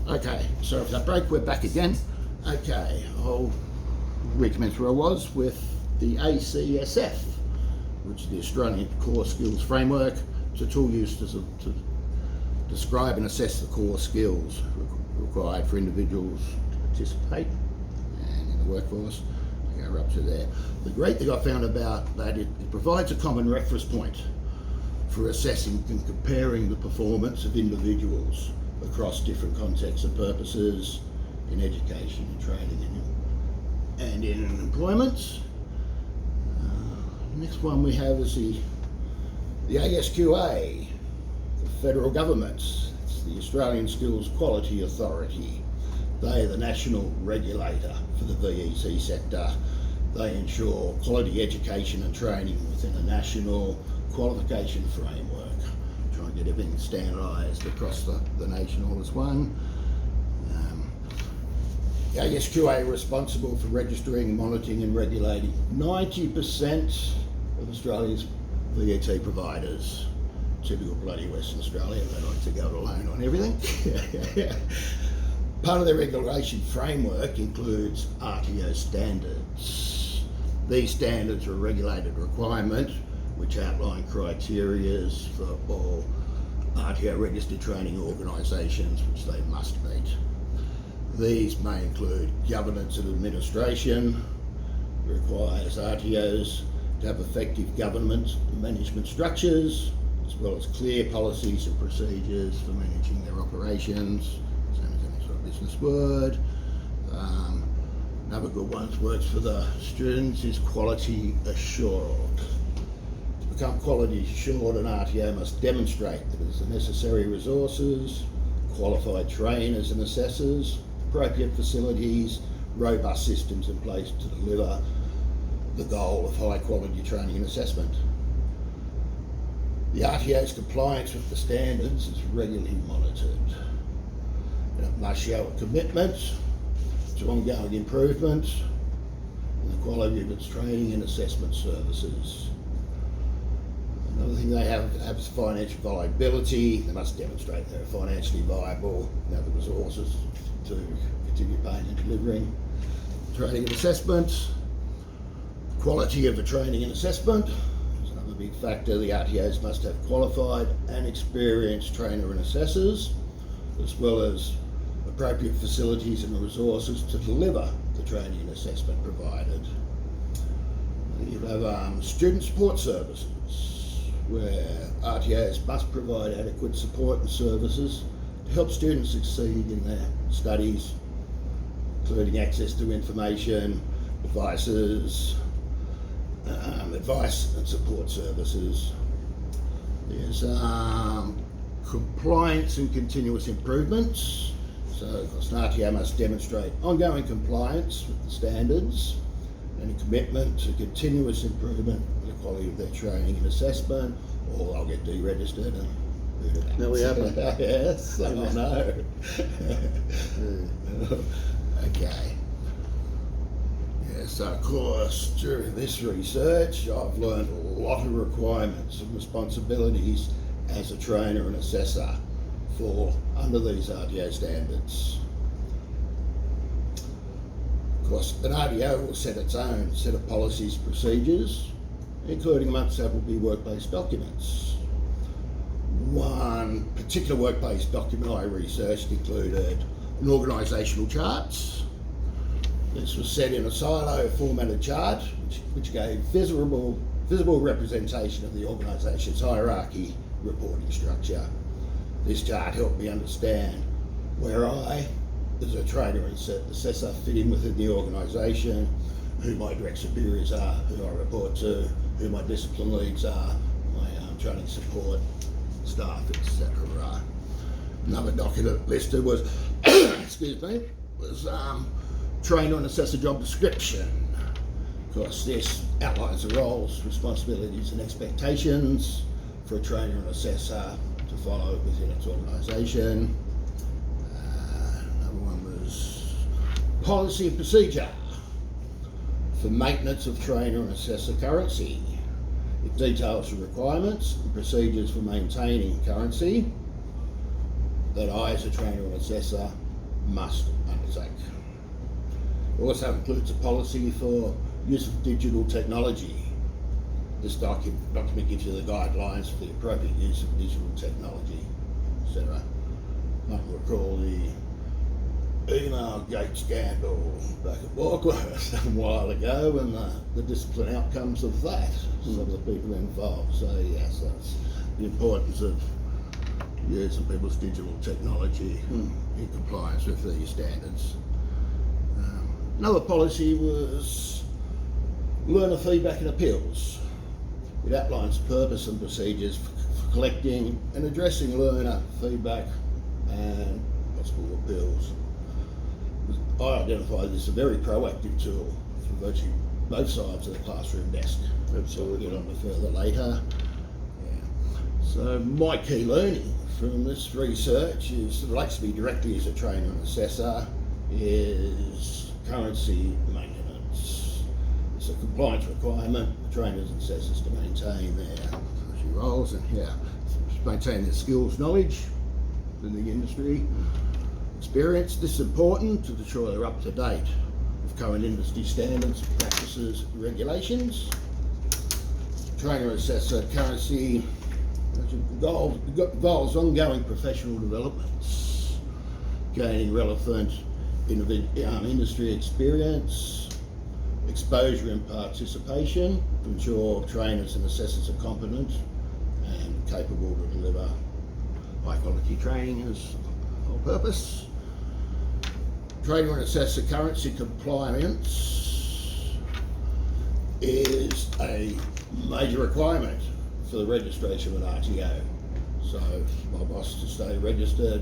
Okay, sorry for that break, we're back again. Okay, I'll recommence where I was with the ACSF, which is the Australian Core Skills Framework. It's a tool used to describe and assess the core skills required for individuals to participate and in the workforce. Okay, we're up to there. The great thing I found about that, it provides a common reference point for assessing and comparing the performance of individuals across different contexts and purposes in education and training and in employment. The next one we have is the ASQA, the federal government. It's the Australian Skills Quality Authority. They are the national regulator for the VET sector. They ensure quality education and training within a national qualification framework. Try and get everything standardised across the nation all as one. The ASQA are responsible for registering, monitoring and regulating 90% of Australia's VET providers. Typical bloody Western Australia, they like to go it alone on everything. Part of their regulation framework includes RTO standards. These standards are a regulated requirement which outline criteria for all RTO registered training organisations which they must meet. These may include governance and administration, requires RTOs to have effective government and management structures, as well as clear policies and procedures for managing their operations, same as any sort of business word. Another good one that works for the students is quality assured. To become quality assured, an RTO must demonstrate that it has the necessary resources, qualified trainers and assessors, appropriate facilities, robust systems in place to deliver the goal of high quality training and assessment. The RTO's compliance with the standards is regularly monitored, and it must show a commitment to ongoing improvement in the quality of its training and assessment services. Another thing they have is financial viability. They must demonstrate they're financially viable and have the resources to continue paying and delivering training and assessment. Quality of the training and assessment is another big factor. The RTOs must have qualified and experienced trainer and assessors, as well as appropriate facilities and resources to deliver the training and assessment provided. You have student support services, where RTOs must provide adequate support and services to help students succeed in their studies, including access to information, advice and support services. There's compliance and continuous improvements. So an RTO must demonstrate ongoing compliance with the standards and a commitment to continuous improvement in the quality of their training and assessment, or they'll get deregistered and boot it back. No, we haven't. Yes, I know. Okay. Yeah, so of course, during this research, I've learned a lot of requirements and responsibilities as a trainer and assessor fall under these RTO standards. Of course, an RTO will set its own set of policies and procedures, including amongst that will be work-based documents. One particular work-based document I researched included an organisational chart. This was set in a silo formatted chart which gave visible representation of the organisation's hierarchy, reporting structure. This chart helped me understand where I, as a trainer and assessor, fit in within the organisation, who my direct superiors are, who I report to, who my discipline leads are, my training support staff, etc. Another document listed was, trainer and assessor job description. Of course, this outlines the roles, responsibilities and expectations for a trainer and assessor to follow within its organisation. Another one was policy and procedure for maintenance of trainer and assessor currency. It details the requirements and procedures for maintaining currency that I, as a trainer and assessor, must undertake. It also includes a policy for use of digital technology. This document gives you the guidelines for the appropriate use of digital technology, etc. I can recall the email gate scandal back at Warkworth a while ago, and the discipline outcomes of that, some of the people involved. So yes, that's the importance of using people's digital technology in compliance with these standards. Another policy was learner feedback and appeals. It outlines the purpose and procedures for collecting and addressing learner feedback and possible appeals. I identify this as a very proactive tool for virtually both sides of the classroom desk. Absolutely. We'll get on to further later. Yeah. So my key learning from this research is, relates to me directly as a trainer and assessor, is currency maintenance. It's a compliance requirement for trainers and assessors to maintain their roles and maintain their skills, knowledge in the industry, experience. This is important to ensure they're up to date with current industry standards, practices, regulations. Trainer assessor currency involves ongoing professional developments, gaining relevant industry experience, exposure and participation to ensure trainers and assessors are competent and capable to deliver high quality training as the whole purpose. Trainer and assessor currency compliance is a major requirement for the registration of an RTO. So my boss to stay registered,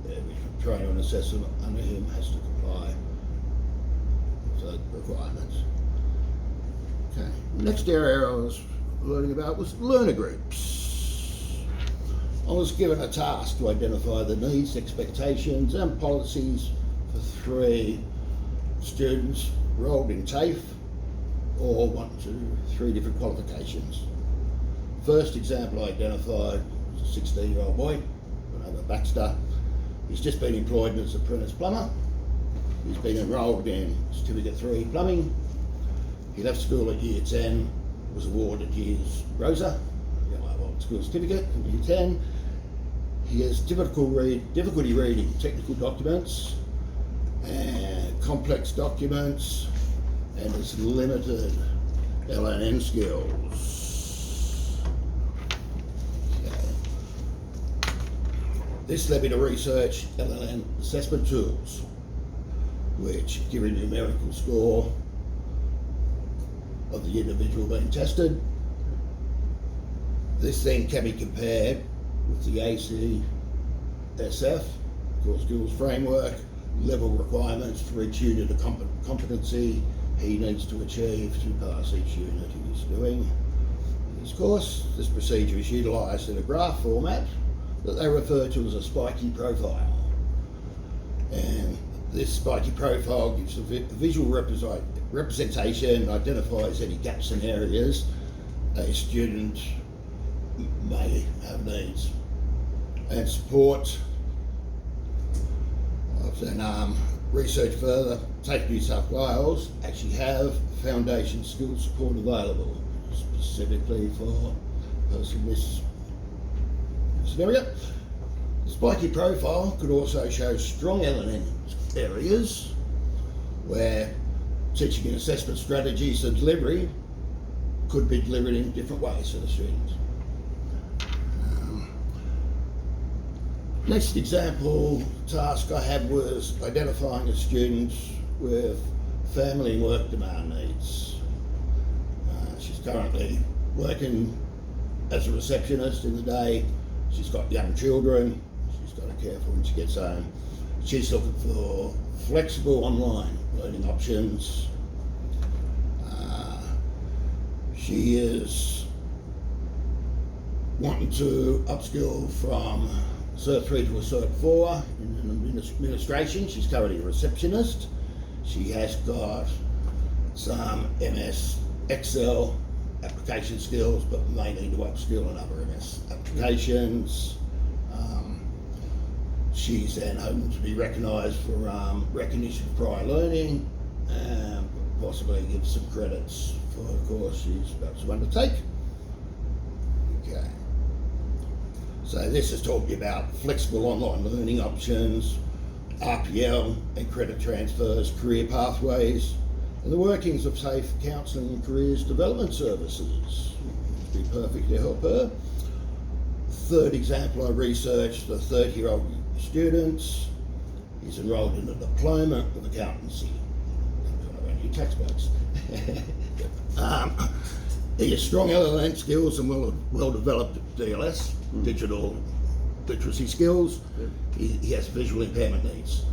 every trainer and assessor under him has to comply with the requirements. Okay. Next area I was learning about was learner groups. I was given a task to identify the needs, expectations and policies for 3 students enrolled in TAFE, or 1, 2, 3 different qualifications. First example I identified was a 16-year-old boy, over Baxter. He's just been employed as an apprentice plumber. He's been enrolled in Certificate 3 plumbing. He left school at Year 10, was awarded his ROSA, school certificate in Year 10. He has difficulty reading technical documents and complex documents, and has limited LNN skills. Okay. This led me to research LNN assessment tools, which give a numerical score of the individual being tested. This then can be compared with the ACSF, Core Skills Framework, level requirements for each unit of competency he needs to achieve to pass each unit he's doing in his course. This procedure is utilised in a graph format that they refer to as a spiky profile. And this spiky profile gives a visual representation, identifies any gaps in areas a student may have needs, and support. I've done research further. TAFE New South Wales actually have foundation skills support available specifically for a person in this scenario. The spiky profile could also show strong LNN areas where teaching and assessment strategies and delivery could be delivered in different ways to the students. Next example task I had was identifying a student with family and work demand needs. She's currently working as a receptionist in the day. She's got young children. She's got to care for when she gets home. She's looking for flexible online learning options. She is wanting to upskill from Cert 3 to a Cert 4 in administration. She's currently a receptionist. She has got some MS Excel application skills, but may need to upskill in other MS applications. She's then hoping to be recognised for recognition of prior learning and possibly give some credits for the course she's about to undertake. Okay. So this is talking about flexible online learning options, RPL and credit transfers, career pathways, and the workings of safe counselling and careers development services. It'd be perfect to help her. Third example I researched, the 30-year-old student is enrolled in a diploma of accountancy. Your textbooks. He has strong LLM skills and well-developed DLS, digital literacy skills. He has visual impairment needs.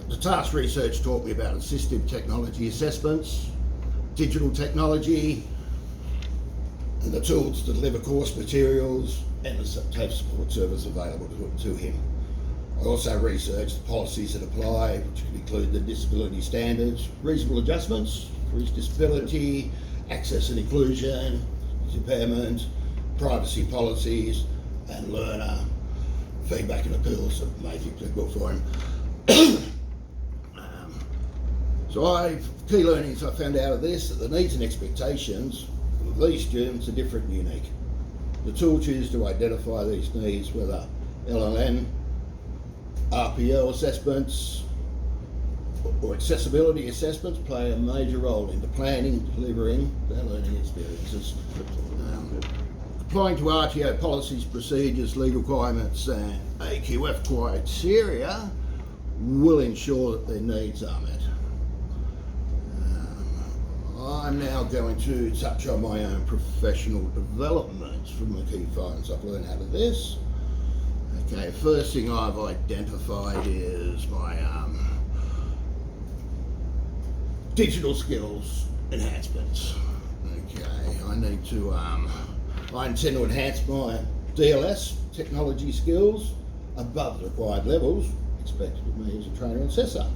The task research taught me about assistive technology assessments, digital technology, and the tools to deliver course materials and the TAFE support service available to him. I also researched the policies that apply, which could include the disability standards, reasonable adjustments for his disability, access and inclusion, his impairment, privacy policies, and learner feedback and appeals that may be applicable for him. Key learnings I found out of this, that the needs and expectations of these students are different and unique. The tools used to identify these needs, whether LLM, RPL assessments, or accessibility assessments, play a major role in the planning and delivering their learning experiences. Applying to RTO policies, procedures, legal requirements, and AQF criteria will ensure that their needs are met. I'm now going to touch on my own professional developments from the key findings I've learned out of this. Okay, first thing I've identified is my digital skills enhancements. Okay, I intend to enhance my DLS technology skills above the required levels expected of me as a trainer and assessor.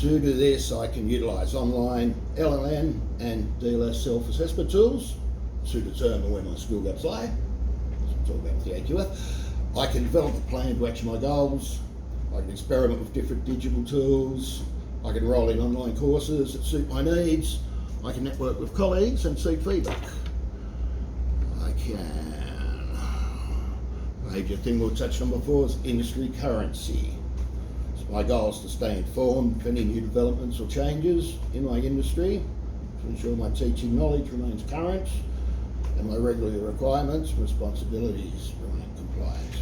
To do this, I can utilise online LLM and DLS self-assessment tools to determine where my skill gaps lie. I'm talking about the AQF. I can develop a plan to achieve my goals. I can experiment with different digital tools. I can enroll in online courses that suit my needs. I can network with colleagues and seek feedback. I can. Major thing we'll touch on before is industry currency. My goal is to stay informed of any new developments or changes in my industry to ensure my teaching knowledge remains current and my regulatory requirements and responsibilities remain compliant.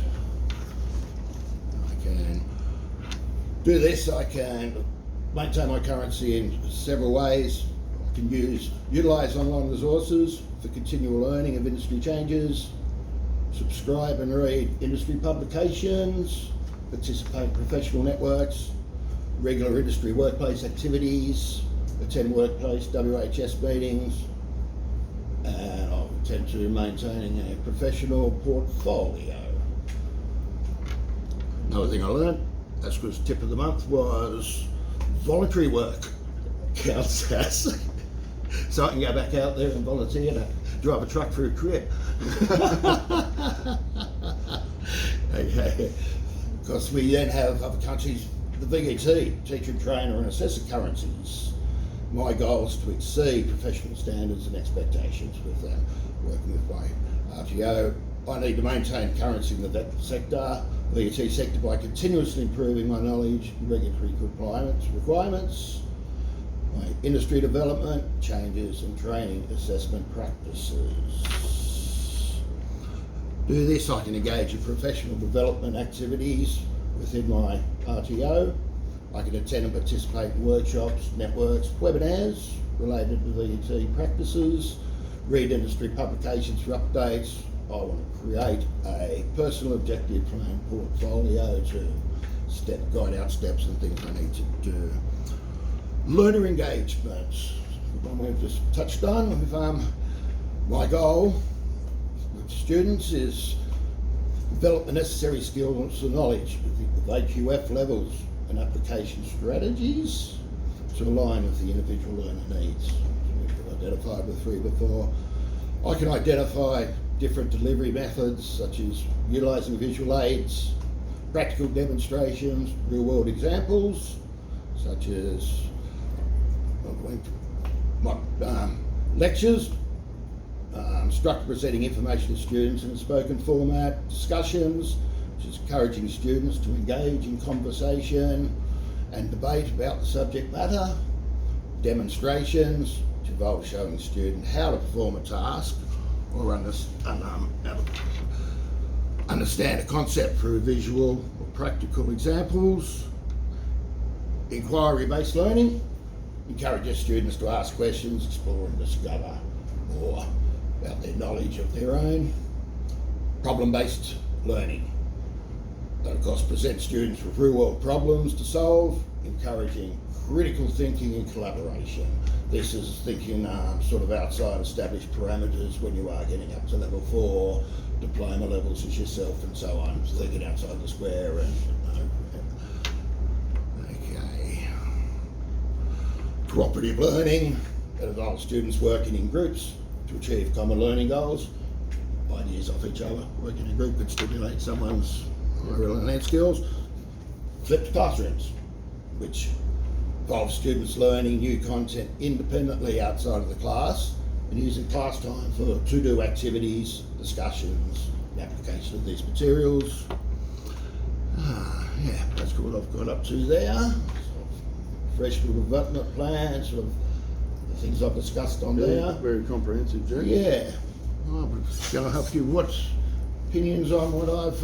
I can do this, I can maintain my currency in several ways. I can utilise online resources for continual learning of industry changes, subscribe and read industry publications, participate in professional networks, regular industry workplace activities, attend workplace WHS meetings, and I'll intend to maintaining a professional portfolio. Another thing I learned, that's because tip of the month, was voluntary work counts as. So I can go back out there and volunteer to drive a truck through a crib. Okay. Because we then have other countries, the VET, teacher, trainer and assessor currencies. My goal is to exceed professional standards and expectations with working with my RTO. I need to maintain currency in the VET sector by continuously improving my knowledge and regulatory requirements, my industry development, changes and training assessment practices. Do this, I can engage in professional development activities within my RTO. I can attend and participate in workshops, networks, webinars related to VET practices, read industry publications for updates. I want to create a personal objective plan portfolio to guide out steps and things I need to do. Learner engagement, one we've just touched on. With, my goal with students is develop the necessary skills and knowledge with AQF levels and application strategies to align with the individual learner needs. We've identified with three before. I can identify different delivery methods such as utilising visual aids, practical demonstrations, real-world examples, such as lectures, instructor presenting information to students in a spoken format, discussions, which is encouraging students to engage in conversation and debate about the subject matter, demonstrations, which involve showing the student how to perform a task or understand a concept through visual or practical examples, inquiry-based learning, encourages students to ask questions, explore and discover more about their knowledge of their own, problem-based learning. That of course presents students with real-world problems to solve, encouraging critical thinking and collaboration. This is thinking sort of outside established parameters when you are getting up to level 4, diploma levels as yourself and so on, thinking outside the square and okay. Cooperative learning, that involves students working in groups to achieve common learning goals. Ideas off each other, working in a group could stimulate someone's learning skills. Flipped classrooms, which involves students learning new content independently outside of the class and using class time for to-do activities, discussions, and application of these materials. Yeah, that's what I've got up to there. Sort of professional development plan, sort of the things I've discussed on there. Very comprehensive, Jack. Yeah. I'm going to help you. What's opinions on what I've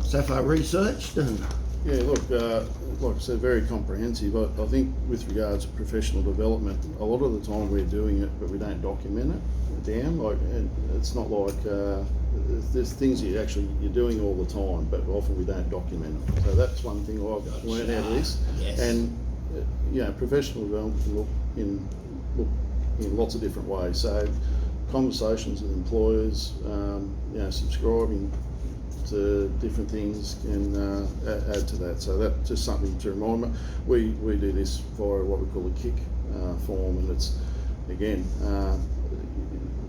so far researched? And Yeah, look, like I said, very comprehensive. I think with regards to professional development, a lot of the time we're doing it, but we don't document it down. And it's not like there's things you're doing all the time, but often we don't document it. So that's one thing I've learned out of this. Yes. And professional development can look in lots of different ways. So conversations with employers, subscribing to different things can add to that. So that's just something to remind me. We do this via what we call a kick form, and it's again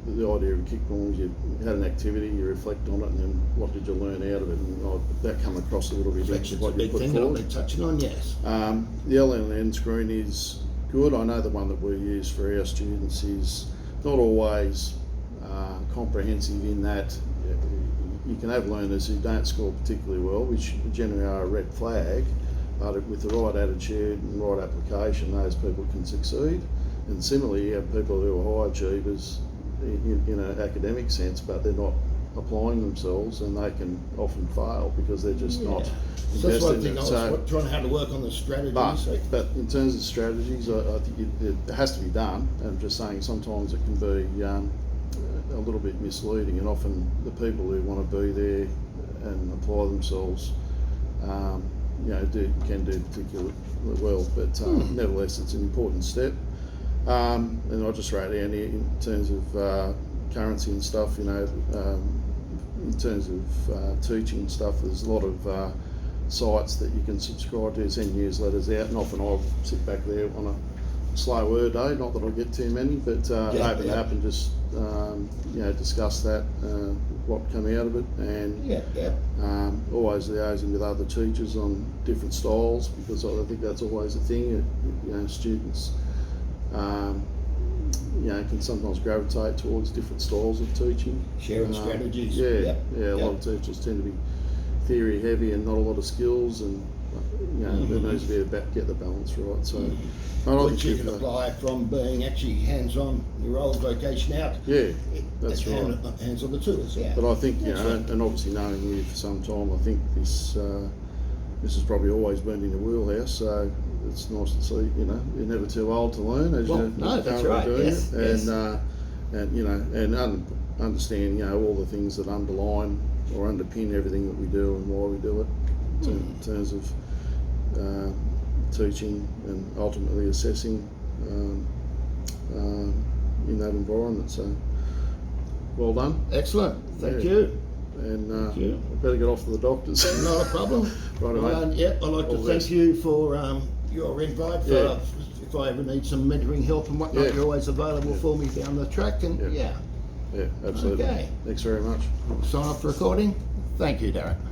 the idea of a kick form is you had an activity, you reflect on it, and then what did you learn out of it, and that come across a little bit. Reflection's a big thing that I'll be touching on. Yes. The LLN screen is good. I know the one that we use for our students is not always comprehensive in that you can have learners who don't score particularly well, which generally are a red flag, but with the right attitude and right application, those people can succeed. And similarly, you have people who are high achievers in an academic sense, but they're not applying themselves, and they can often fail because they're just not So that's one invested thing in I it. was trying how to work on the strategies. But in terms of strategies, I think it has to be done. I'm just saying sometimes it can be a little bit misleading, and often the people who want to be there and apply themselves, can do particularly well. But nevertheless, it's an important step. And I just wrote down here in terms of currency and stuff. In terms of teaching and stuff, there's a lot of sites that you can subscribe to, send newsletters out, and often I'll sit back there on a slow word day, not that I get too many, but open up and just discuss that, what come out of it, and always liaising with other teachers on different styles, because I think that's always a thing. Students can sometimes gravitate towards different styles of teaching. Sharing strategies. A lot of teachers tend to be theory heavy and not a lot of skills, and there needs to be get the balance right. So, which you can apply from being actually hands-on your old vocation out. Yeah, that's right. Hands on the tools. Yeah. But I think and obviously knowing you for some time, I think this has probably always been in your wheelhouse. So it's nice to see. You're never too old to learn, as you're that's right. doing Yes, it, yes. and understand all the things that underline or underpin everything that we do and why we do it, in terms of teaching and ultimately assessing in that environment. So, well done. Excellent. Thank you. And I better get off to the doctors. Not a problem. Right, mate. I'd like to thank you for your invite. If I ever need some mentoring help and whatnot, you're always available for me down the track. And Yeah, absolutely. Okay. Thanks very much. Sign off the recording. Thank you, Darren.